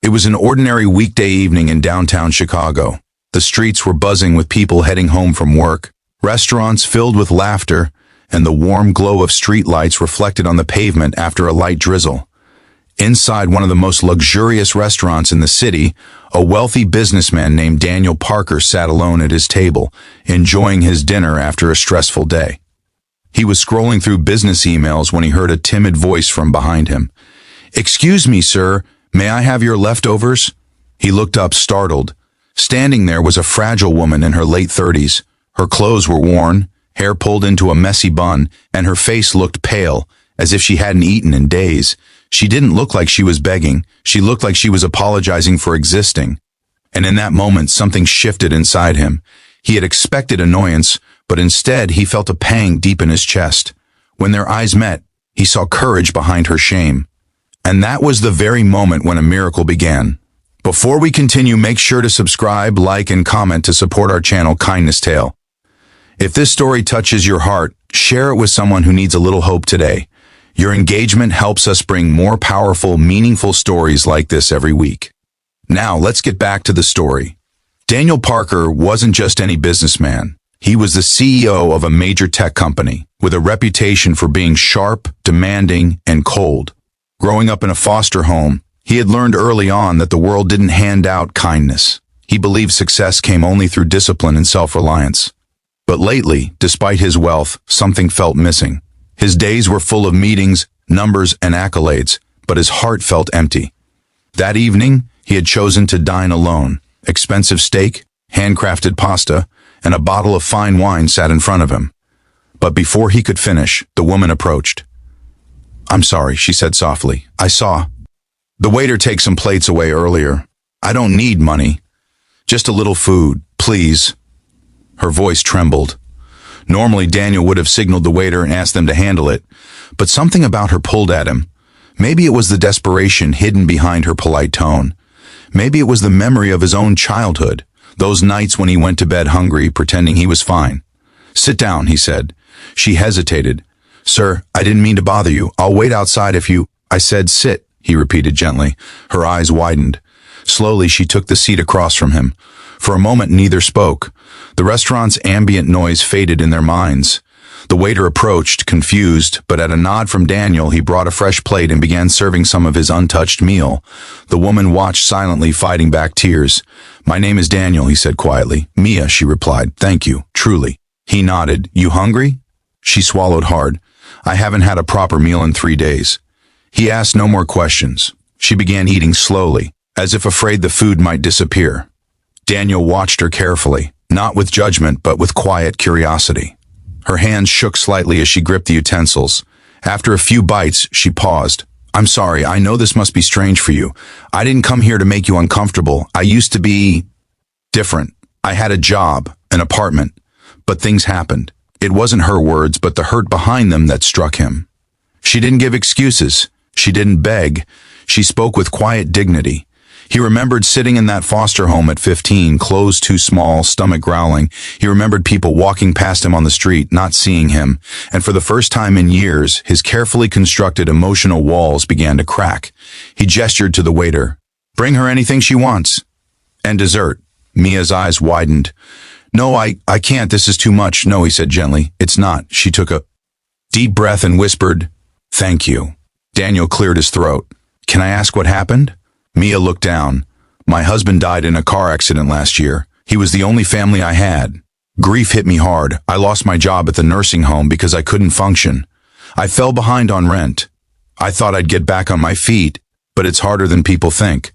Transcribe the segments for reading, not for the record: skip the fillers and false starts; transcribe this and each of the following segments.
It was an ordinary weekday evening in downtown Chicago. The streets were buzzing with people heading home from work, restaurants filled with laughter, and the warm glow of streetlights reflected on the pavement after a light drizzle. Inside one of the most luxurious restaurants in the city, a wealthy businessman named Daniel Parker sat alone at his table, enjoying his dinner after a stressful day. He was scrolling through business emails when he heard a timid voice from behind him. "Excuse me, sir, may I have your leftovers?" He looked up, startled. Standing there was a fragile woman in her late 30s. Her clothes were worn, hair pulled into a messy bun, and her face looked pale, as if she hadn't eaten in days. She didn't look like she was begging. She looked like she was apologizing for existing. And in that moment, something shifted inside him. He had expected annoyance, but instead he felt a pang deep in his chest. When their eyes met, he saw courage behind her shame. And that was the very moment when a miracle began. Before we continue, make sure to subscribe, like, and comment to support our channel, Kindness Tale. If this story touches your heart, share it with someone who needs a little hope today. Your engagement helps us bring more powerful, meaningful stories like this every week. Now, let's get back to the story. Daniel Parker wasn't just any businessman. He was the CEO of a major tech company, with a reputation for being sharp, demanding, and cold. Growing up in a foster home, he had learned early on that the world didn't hand out kindness. He believed success came only through discipline and self-reliance. But lately, despite his wealth, something felt missing. His days were full of meetings, numbers, and accolades, but his heart felt empty. That evening, he had chosen to dine alone. Expensive steak, handcrafted pasta, and a bottle of fine wine sat in front of him. But before he could finish, the woman approached. "I'm sorry," she said softly. "I saw the waiter take some plates away earlier. I don't need money. Just a little food, please." Her voice trembled. Normally, Daniel would have signaled the waiter and asked them to handle it, but something about her pulled at him. Maybe it was the desperation hidden behind her polite tone. Maybe it was the memory of his own childhood, those nights when he went to bed hungry, pretending he was fine. "Sit down," he said. She hesitated. "Sir, I didn't mean to bother you. I'll wait outside if you—" "I said sit," he repeated gently. Her eyes widened. Slowly, she took the seat across from him. For a moment, neither spoke. The restaurant's ambient noise faded in their minds. The waiter approached, confused, but at a nod from Daniel, he brought a fresh plate and began serving some of his untouched meal. The woman watched silently, fighting back tears. "My name is Daniel," he said quietly. "Mia," she replied. "Thank you, truly." He nodded. "You hungry?" She swallowed hard. "I haven't had a proper meal in 3 days." He asked no more questions. She began eating slowly, as if afraid the food might disappear. Daniel watched her carefully, not with judgment, but with quiet curiosity. Her hands shook slightly as she gripped the utensils. After a few bites, she paused. "I'm sorry, I know this must be strange for you. I didn't come here to make you uncomfortable. I used to be different. I had a job, an apartment, but things happened." It wasn't her words, but the hurt behind them that struck him. She didn't give excuses. She didn't beg. She spoke with quiet dignity. He remembered sitting in that foster home at 15, clothes too small, stomach growling. He remembered people walking past him on the street, not seeing him. And for the first time in years, his carefully constructed emotional walls began to crack. He gestured to the waiter. "Bring her anything she wants." "And dessert." Mia's eyes widened. "No, I can't. This is too much." "No," he said gently. "It's not." She took a deep breath and whispered, "Thank you." Daniel cleared his throat. "Can I ask what happened?" Mia looked down. "My husband died in a car accident last year. He was the only family I had. Grief hit me hard. I lost my job at the nursing home because I couldn't function. I fell behind on rent. I thought I'd get back on my feet, but it's harder than people think."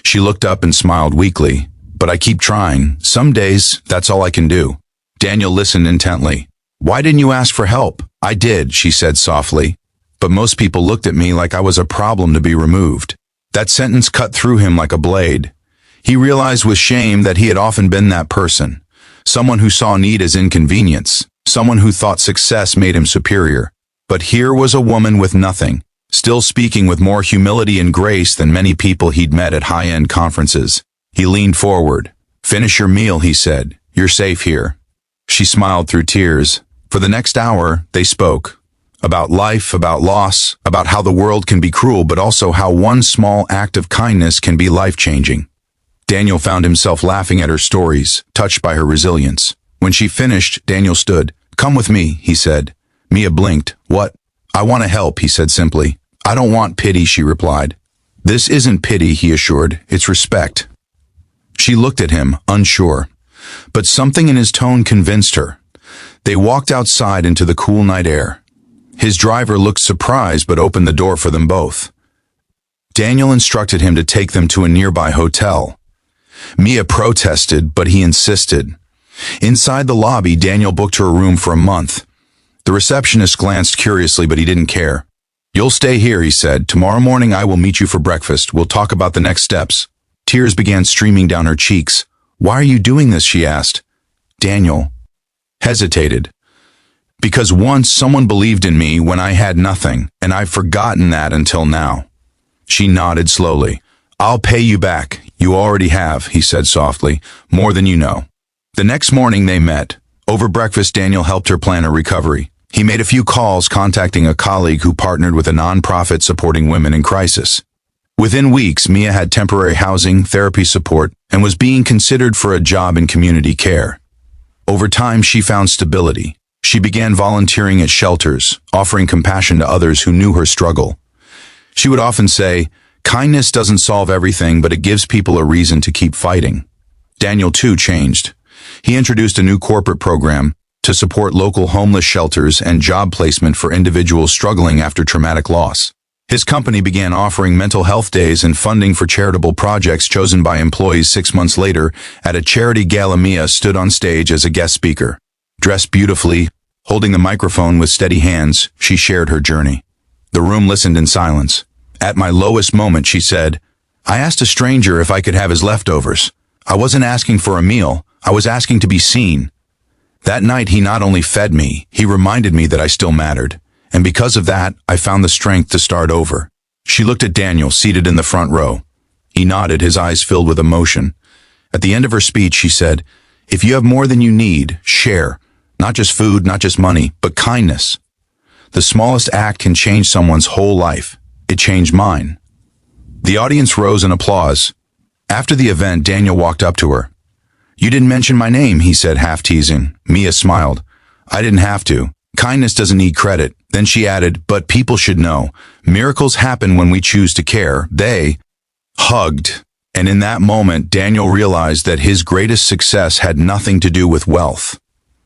She looked up and smiled weakly. "But I keep trying. Some days, that's all I can do." Daniel listened intently. "Why didn't you ask for help?" "I did," she said softly. "But most people looked at me like I was a problem to be removed." That sentence cut through him like a blade. He realized with shame that he had often been that person. Someone who saw need as inconvenience. Someone who thought success made him superior. But here was a woman with nothing, still speaking with more humility and grace than many people he'd met at high-end conferences. He leaned forward. "Finish your meal," he said. "You're safe here." She smiled through tears. For the next hour, they spoke. about life, about loss, about how the world can be cruel, but also how one small act of kindness can be life-changing. Daniel found himself laughing at her stories, touched by her resilience. When she finished, Daniel stood. "Come with me," he said. Mia blinked. "What?" "I want to help," he said simply. "I don't want pity," she replied. "This isn't pity," he assured. "It's respect." She looked at him, unsure. But something in his tone convinced her. They walked outside into the cool night air. His driver looked surprised but opened the door for them both. Daniel instructed him to take them to a nearby hotel. Mia protested, but he insisted. Inside the lobby, Daniel booked her a room for a month. The receptionist glanced curiously, but he didn't care. "You'll stay here," he said. "Tomorrow morning I will meet you for breakfast. We'll talk about the next steps." Tears began streaming down her cheeks. "Why are you doing this?" she asked. Daniel hesitated. "Because once someone believed in me when I had nothing, and I've forgotten that until now." She nodded slowly. "I'll pay you back. You already have," he said softly. "More than you know." The next morning they met. Over breakfast, Daniel helped her plan her recovery. He made a few calls, contacting a colleague who partnered with a nonprofit supporting women in crisis. Within weeks, Mia had temporary housing, therapy support, and was being considered for a job in community care. Over time, she found stability. She began volunteering at shelters, offering compassion to others who knew her struggle. She would often say, "Kindness doesn't solve everything, but it gives people a reason to keep fighting." Daniel, too, changed. He introduced a new corporate program to support local homeless shelters and job placement for individuals struggling after traumatic loss. His company began offering mental health days and funding for charitable projects chosen by employees. 6 months later, at a charity gala, Mia stood on stage as a guest speaker. Dressed beautifully, holding the microphone with steady hands, she shared her journey. The room listened in silence. "At my lowest moment," she said, "I asked a stranger if I could have his leftovers. I wasn't asking for a meal, I was asking to be seen. That night he not only fed me, he reminded me that I still mattered. And because of that, I found the strength to start over." She looked at Daniel, seated in the front row. He nodded, his eyes filled with emotion. At the end of her speech, she said, "If you have more than you need, share. Not just food, not just money, but kindness. The smallest act can change someone's whole life. It changed mine." The audience rose in applause. After the event, Daniel walked up to her. "You didn't mention my name," he said, half teasing. Mia smiled. "I didn't have to. Kindness doesn't need credit." Then she added, "But people should know. Miracles happen when we choose to care." They hugged. And in that moment, Daniel realized that his greatest success had nothing to do with wealth.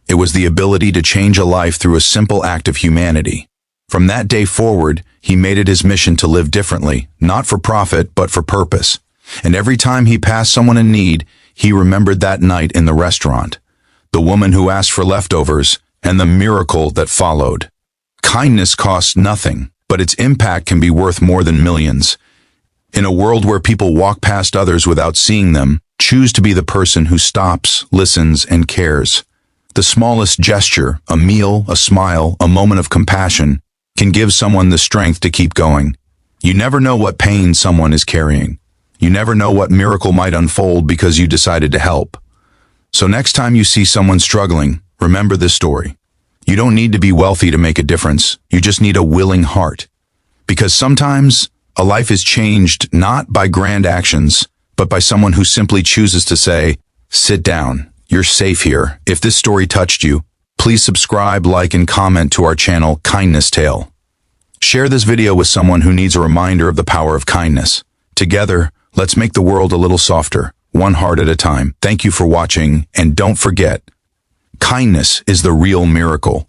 It was the ability to change a life through a simple act of humanity. From that day forward, he made it his mission to live differently, not for profit, but for purpose. And every time he passed someone in need, he remembered that night in the restaurant, the woman who asked for leftovers, and the miracle that followed. Kindness costs nothing, but its impact can be worth more than millions. In a world where people walk past others without seeing them, choose to be the person who stops, listens, and cares. The smallest gesture, a meal, a smile, a moment of compassion, can give someone the strength to keep going. You never know what pain someone is carrying. You never know what miracle might unfold because you decided to help. So next time you see someone struggling, remember this story. You don't need to be wealthy to make a difference. You just need a willing heart. Because sometimes a life is changed not by grand actions, but by someone who simply chooses to say, "Sit down. You're safe here." If this story touched you, please subscribe, like, and comment to our channel, Kindness Tale. Share this video with someone who needs a reminder of the power of kindness. Together, let's make the world a little softer, one heart at a time. Thank you for watching, and don't forget, kindness is the real miracle.